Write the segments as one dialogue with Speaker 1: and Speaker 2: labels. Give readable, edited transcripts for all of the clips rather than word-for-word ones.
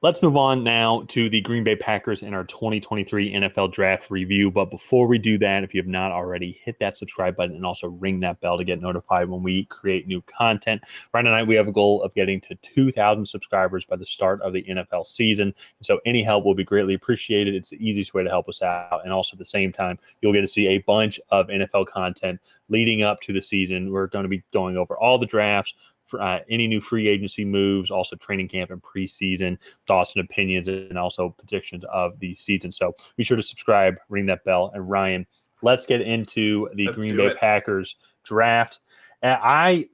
Speaker 1: Let's move on now to the Green Bay Packers and our 2023 NFL Draft review. But before we do that, if you have not already, hit that subscribe button and also ring that bell to get notified when we create new content. Right now, we have a goal of getting to 2,000 subscribers by the start of the NFL season. So any help will be greatly appreciated. It's the easiest way to help us out. And also at the same time, you'll get to see a bunch of NFL content leading up to the season. We're going to be going over all the drafts, for any new free agency moves, also training camp and preseason thoughts and opinions, and also predictions of the season. So be sure to subscribe, ring that bell. And Ryan, let's get into the Green Bay Packers draft. And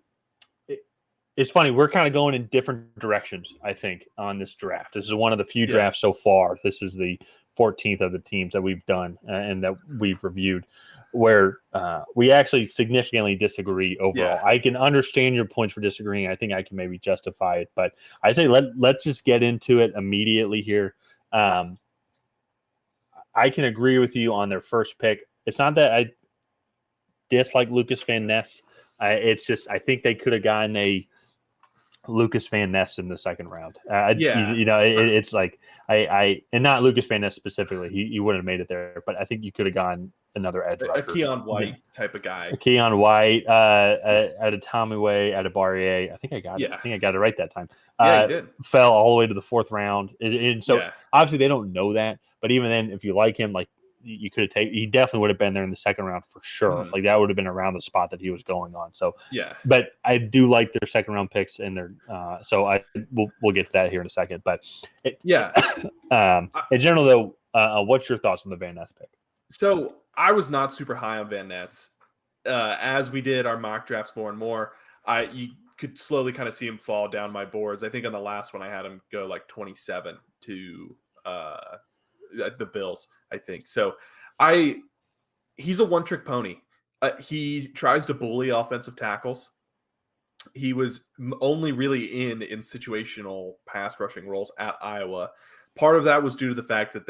Speaker 1: it's funny, we're kind of going in different directions, I think, on this draft. This is one of the few drafts so far. This is the 14th of the teams that we've done and that we've reviewed, where we actually significantly disagree overall. I can understand your points for disagreeing. I think I can maybe justify it, but I say let's just get into it immediately here. I can agree with you on their first pick. It's not that I dislike Lucas Van Ness. It's just I think they could have gotten a Lucas Van Ness in the second round. It's like and not Lucas Van Ness specifically. He wouldn't have made it there, but I think you could have gone another edge rusher.
Speaker 2: A Keon White type of guy.
Speaker 1: A Keon White, at a Tommy Way, at a Barrier. I think I got it. I think I got it right that time.
Speaker 2: You did.
Speaker 1: Fell all the way to the fourth round. And so obviously they don't know that. But even then, if you like him, like you could have taken, he definitely would have been there in the second round for sure. Like that would have been around the spot that he was going on. So but I do like their second round picks and their so we'll get to that here in a second. But in general though, what's your thoughts on the Van Ness pick?
Speaker 2: So I was not super high on Van Ness. As we did our mock drafts more and more, you could slowly kind of see him fall down my boards. I think on the last one I had him go like 27 to the Bills, I think. So he's a one-trick pony. He tries to bully offensive tackles. He was only really in situational pass rushing roles at Iowa. Part of that was due to the fact that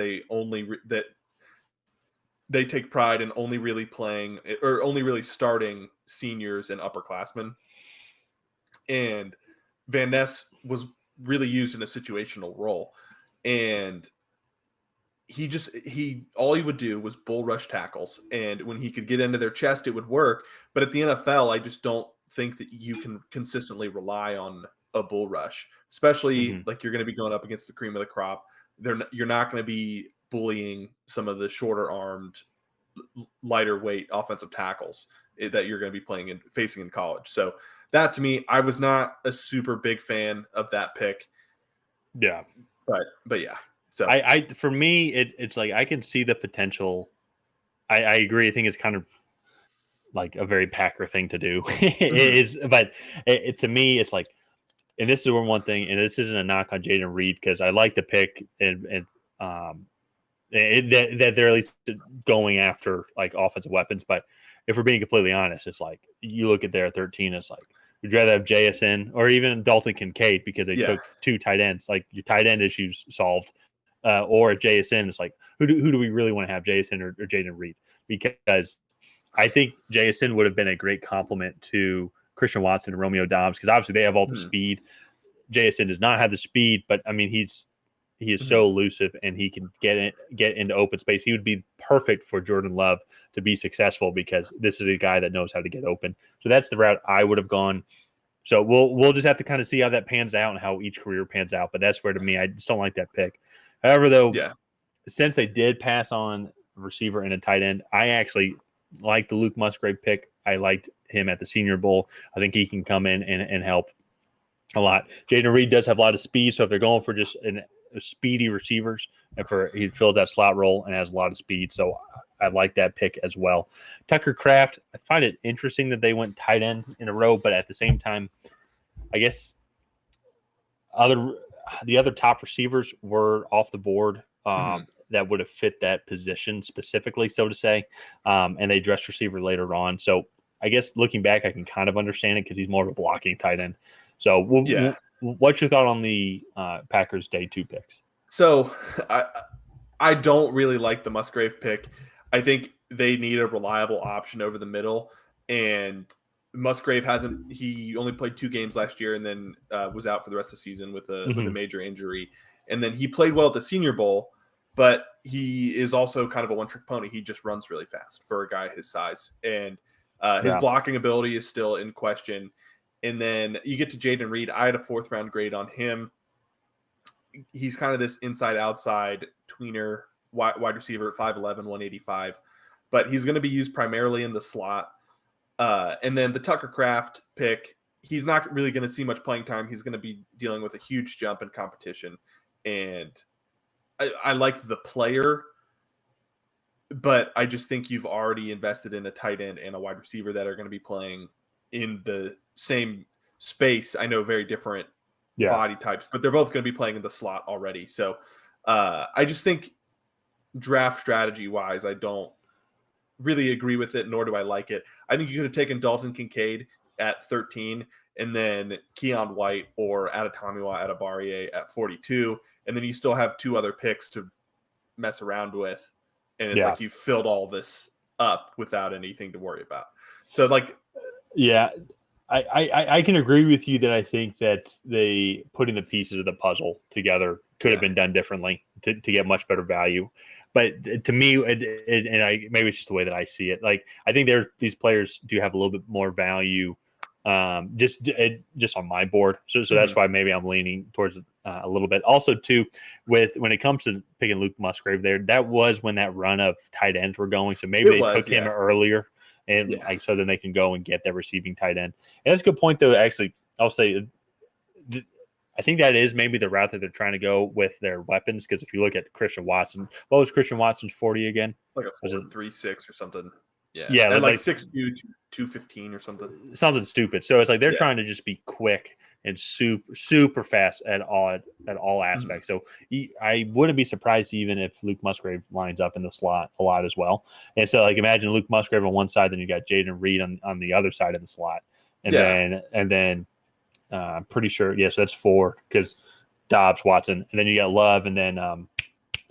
Speaker 2: they take pride in only really playing or only really starting seniors and upperclassmen. And Van Ness was really used in a situational role. And all he would do was bull rush tackles. And when he could get into their chest, it would work. But at the NFL, I just don't think that you can consistently rely on a bull rush, especially like you're going to be going up against the cream of the crop. You're not going to be bullying some of the shorter armed, lighter weight offensive tackles that you're going to be facing in college. So that to me, I was not a super big fan of that pick.
Speaker 1: Yeah.
Speaker 2: But yeah. So
Speaker 1: for me, it's like I can see the potential. I agree. I think it's kind of like a very Packer thing to do. It is, but to me, it's like, and this is one thing, and this isn't a knock on Jaden Reed because I like the pick that they're at least going after like offensive weapons. But if we're being completely honest, it's like you look at there at 13, it's like would you rather have JSN or even Dalton Kincaid because they took two tight ends, like your tight end issues solved. Or at JSN, it's like who do we really want to have, JSN or Jaden Reed? Because I think JSN would have been a great complement to Christian Watson and Romeo Doubs because obviously they have all the speed. JSN does not have the speed, but I mean he is so elusive and he can get into open space. He would be perfect for Jordan Love to be successful because this is a guy that knows how to get open. So that's the route I would have gone. So we'll just have to kind of see how that pans out and how each career pans out. But that's where to me I just don't like that pick. However, though, since they did pass on a receiver and a tight end, I actually like the Luke Musgrave pick. I liked him at the Senior Bowl. I think he can come in and help a lot. Jaden Reed does have a lot of speed, so if they're going for just speedy receivers, he fills that slot role and has a lot of speed, so I like that pick as well. Tucker Kraft, I find it interesting that they went tight end in a row, but at the same time, I guess the other top receivers were off the board that would have fit that position specifically, so to say, and they addressed receiver later on. So I guess looking back, I can kind of understand it because he's more of a blocking tight end. So what's your thought on the Packers day 2 picks?
Speaker 2: So I don't really like the Musgrave pick. I think they need a reliable option over the middle, and Musgrave he only played 2 games last year and then was out for the rest of the season with a major injury. And then he played well at the Senior Bowl, but he is also kind of a one-trick pony. He just runs really fast for a guy his size. And his blocking ability is still in question. And then you get to Jaden Reed. I had a 4th-round grade on him. He's kind of this inside-outside tweener wide receiver at 5'11", 185. But he's going to be used primarily in the slot. And then the Tucker Kraft pick, he's not really going to see much playing time. He's going to be dealing with a huge jump in competition. And I like the player, but I just think you've already invested in a tight end and a wide receiver that are going to be playing in the same space. I know very different body types, but they're both going to be playing in the slot already. So I just think draft strategy wise, I don't really agree with it, nor do I like it. I think you could have taken Dalton Kincaid at 13 and then Keon White or Adetomiwa Adebariye at 42. And then you still have 2 other picks to mess around with. And it's like you filled all this up without anything to worry about. So like,
Speaker 1: I can agree with you that I think that they putting the pieces of the puzzle together could have been done differently to get much better value. But to me, maybe it's just the way that I see it. Like, I think these players do have a little bit more value, just on my board. So that's why maybe I'm leaning towards a little bit. Also, too, when it comes to picking Luke Musgrave, that was when that run of tight ends were going. So maybe they took him earlier, and so then they can go and get that receiving tight end. And that's a good point, though. Actually, I'll say. I think that is maybe the route that they're trying to go with their weapons. Because if you look at Christian Watson, what was Christian Watson's 40 again?
Speaker 2: Like a 4.36 or something.
Speaker 1: Yeah,
Speaker 2: and like 6'2", 215 or something.
Speaker 1: Something stupid. So it's like they're trying to just be quick and super fast at all aspects. So I wouldn't be surprised even if Luke Musgrave lines up in the slot a lot as well. And so like imagine Luke Musgrave on one side, then you got Jaden Reed on the other side of the slot, and then. I'm pretty sure. So that's 4 because Dobbs, Watson, and then you got Love, and then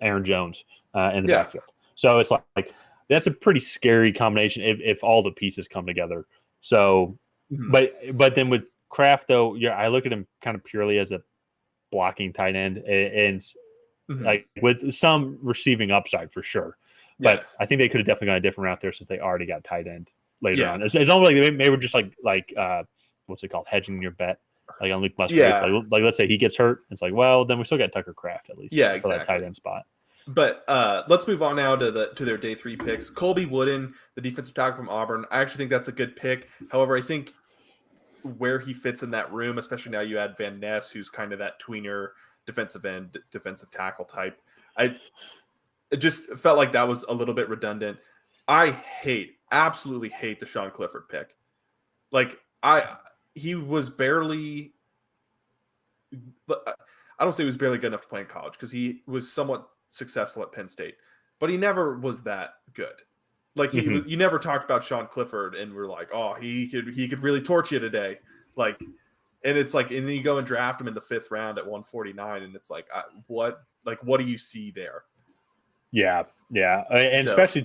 Speaker 1: Aaron Jones in the backfield. So it's like that's a pretty scary combination if all the pieces come together. So, but then with Kraft though, I look at him kind of purely as a blocking tight end, and like with some receiving upside for sure. But I think they could have definitely gone a different route there since they already got tight end later on. It's almost like they were just like what's it called, hedging your bet. Like on Luke Musgrave, like let's say he gets hurt, it's like, well, then we still got Tucker Kraft at least for that tight end spot.
Speaker 2: But let's move on now to their day 3 picks. Colby Wooden, the defensive tackle from Auburn. I actually think that's a good pick. However, I think where he fits in that room, especially now you add Van Ness, who's kind of that tweener defensive end, defensive tackle type. It just felt like that was a little bit redundant. I absolutely hate the Sean Clifford pick. Like he was barely, I don't say he was barely good enough to play in college because he was somewhat successful at Penn State, but he never was that good. Like you never talked about Sean Clifford and we're like, oh, he could really torch you today. Like, and it's like, and then you go and draft him in the 5th round at 149. And it's like, what do you see there?
Speaker 1: Yeah. And especially,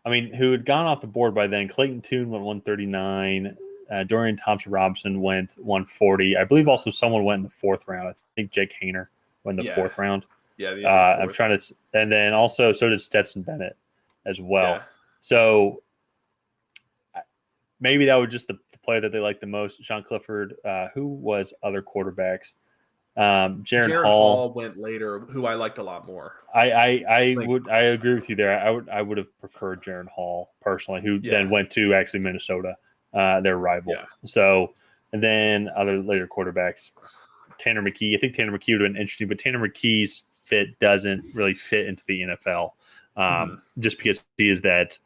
Speaker 1: who had gone off the board by then, Clayton Tune went 139. Dorian Thompson-Robinson went 140. I believe also someone went in the 4th round. I think Jake Hayner went in the 4th round. I'm trying to, and then also so did Stetson Bennett as well. So maybe that was just the player that they liked the most. Sean Clifford. Who was other quarterbacks? Jaron Hall
Speaker 2: went later, who I liked a lot more.
Speaker 1: I agree with you there. I would have preferred Jaron Hall personally, who then went to actually Minnesota. Their rival. So, and then other later quarterbacks, Tanner McKee. I think Tanner McKee would have been interesting, but Tanner McKee's fit doesn't really fit into the NFL just because he is that,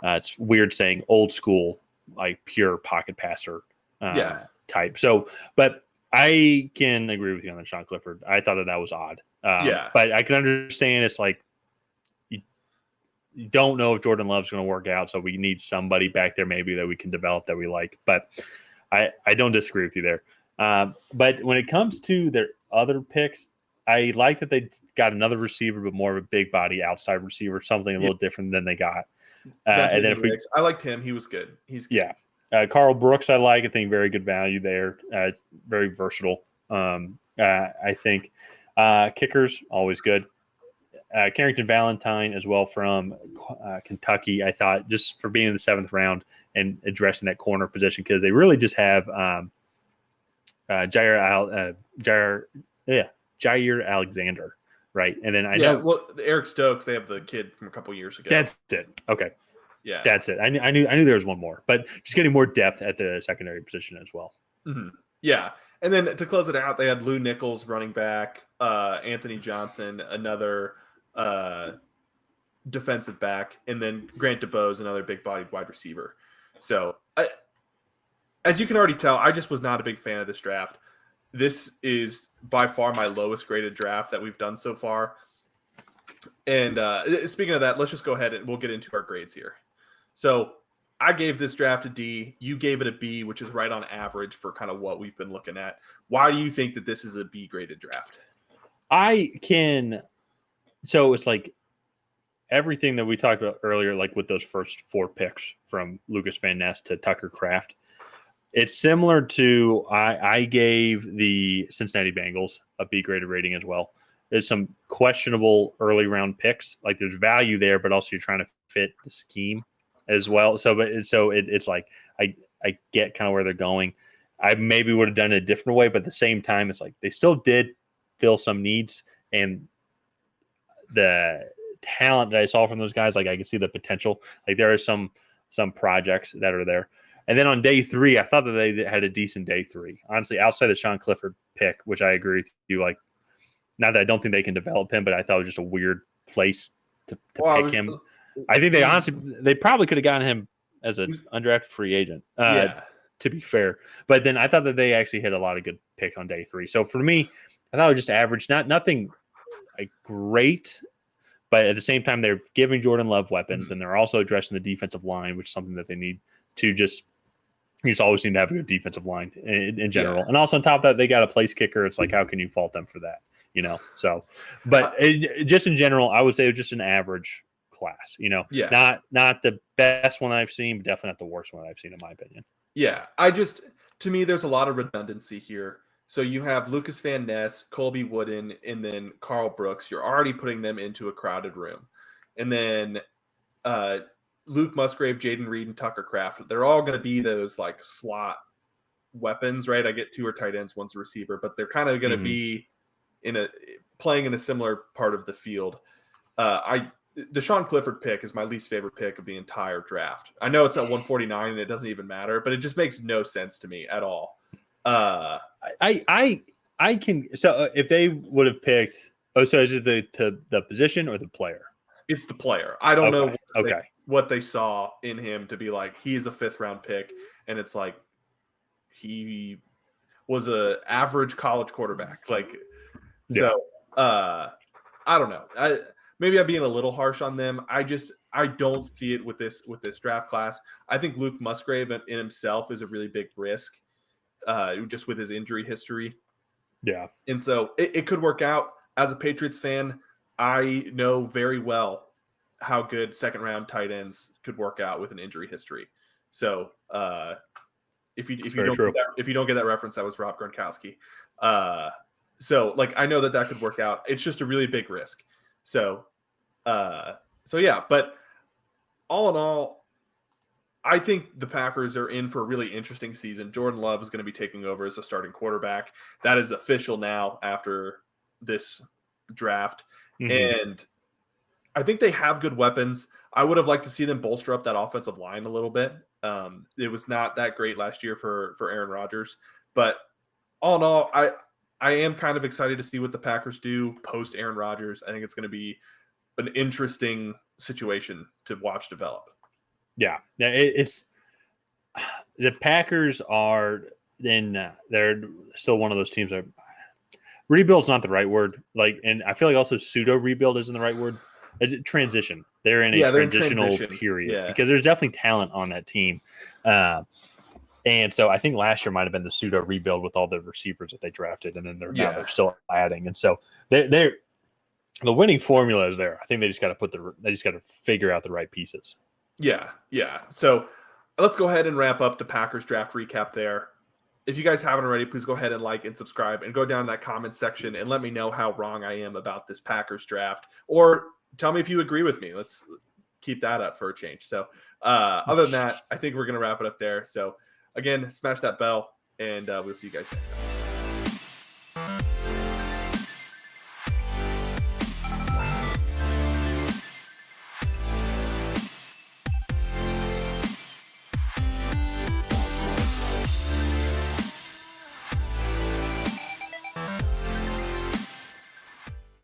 Speaker 1: it's weird saying old school, like pure pocket passer type. So, but I can agree with you on that, Sean Clifford. I thought that was odd. But I can understand it's like, you don't know if Jordan Love's going to work out, so we need somebody back there maybe that we can develop that we like. But I don't disagree with you there. But when it comes to their other picks, I like that they got another receiver, but more of a big body outside receiver, something a little different than they got. And then
Speaker 2: I liked him. He was good. He's good.
Speaker 1: Carl Brooks, I like. I think very good value there. Very versatile. I think Kickers, always good. Carrington Valentine as well from Kentucky, I thought, just for being in the 7th round and addressing that corner position, because they really just have Jair Alexander, right? And then I know
Speaker 2: Eric Stokes, they have the kid from a couple years ago.
Speaker 1: That's it. Okay.
Speaker 2: Yeah.
Speaker 1: That's it. I knew there was one more, but just getting more depth at the secondary position as well.
Speaker 2: Mm-hmm. Yeah. And then to close it out, they had Lou Nichols, running back, Anthony Johnson, another defensive back, and then Grant DeBose, another big-bodied wide receiver. So, as you can already tell, I just was not a big fan of this draft. This is by far my lowest graded draft that we've done so far. And speaking of that, let's just go ahead and we'll get into our grades here. So I gave this draft a D. You gave it a B, which is right on average for kind of what we've been looking at. Why do you think that this is a B graded draft?
Speaker 1: So it's like everything that we talked about earlier, like with those first 4 picks from Lucas Van Ness to Tucker Kraft. It's similar to I gave the Cincinnati Bengals a B graded rating as well. There's some questionable early round picks. Like there's value there, but also you're trying to fit the scheme as well. It's like I get kind of where they're going. I maybe would have done it a different way, but at the same time, it's like they still did fill some needs, and the talent that I saw from those guys, like I can see the potential. Like there are some projects that are there. And then on day 3, I thought that they had a decent day 3. Honestly, outside the Sean Clifford pick, which I agree with you, like not that I don't think they can develop him, but I thought it was just a weird place to pick him. I think they probably could have gotten him as an undrafted free agent. To be fair, but then I thought that they actually hit a lot of good picks on day 3. So for me, I thought it was just average, nothing like great, but at the same time they're giving Jordan Love weapons, and they're also addressing the defensive line, which is something that they need to just. You just always need to have a good defensive line in general, and also on top of that, they got a place kicker. It's like, how can you fault them for that? So, but just in general, I would say it was just an average class. Not the best one I've seen, but definitely not the worst one I've seen in my opinion.
Speaker 2: Yeah, to me, there's a lot of redundancy here. So you have Lucas Van Ness, Colby Wooden, and then Carl Brooks. You're already putting them into a crowded room, and then Luke Musgrave, Jaden Reed, and Tucker Kraft. They're all going to be those like slot weapons, right? I get 2 are tight ends, one's a receiver, but they're kind of going to be playing in a similar part of the field. The Sean Clifford pick is my least favorite pick of the entire draft. I know it's at 149 and it doesn't even matter, but it just makes no sense to me at all.
Speaker 1: I can. So if they would have picked, so is it the position or the player?
Speaker 2: It's the player. I don't know. What they saw in him to be like, he's a 5th round pick. And it's like, he was a average college quarterback. Like, so I don't know. Maybe I'm being a little harsh on them. I don't see it with this draft class. I think Luke Musgrave in himself is a really big risk, just with his injury history.
Speaker 1: Yeah.
Speaker 2: And so it could work out. As a Patriots fan, I know very well how good 2nd round tight ends could work out with an injury history. So if you don't get that reference, that was Rob Gronkowski. So like I know that could work out. It's just a really big risk. So yeah, but all in all, I think the Packers are in for a really interesting season. Jordan Love is going to be taking over as a starting quarterback. That is official now after this draft. And I think they have good weapons. I would have liked to see them bolster up that offensive line a little bit. It was not that great last year for Aaron Rodgers, but all in all, I am kind of excited to see what the Packers do post Aaron Rodgers. I think it's going to be an interesting situation to watch develop.
Speaker 1: Yeah, it's the Packers are they're still one of those teams that rebuild's not the right word. Like, and I feel like also pseudo rebuild isn't the right word. Transition. They're in a transitional period because there's definitely talent on that team. And so I think last year might have been the pseudo rebuild with all the receivers that they drafted, and then now they're still adding. And so they're the winning formula is there. I think they just got to figure out the right pieces.
Speaker 2: Yeah. So let's go ahead and wrap up the Packers draft recap there. if you guys haven't already, please go ahead and like and subscribe and go down in that comment section and let me know how wrong I am about this Packers draft, or tell me if you agree with me. Let's keep that up for a change. So other than that, I think we're going to wrap it up there. So again, smash that bell, and we'll see you guys next time.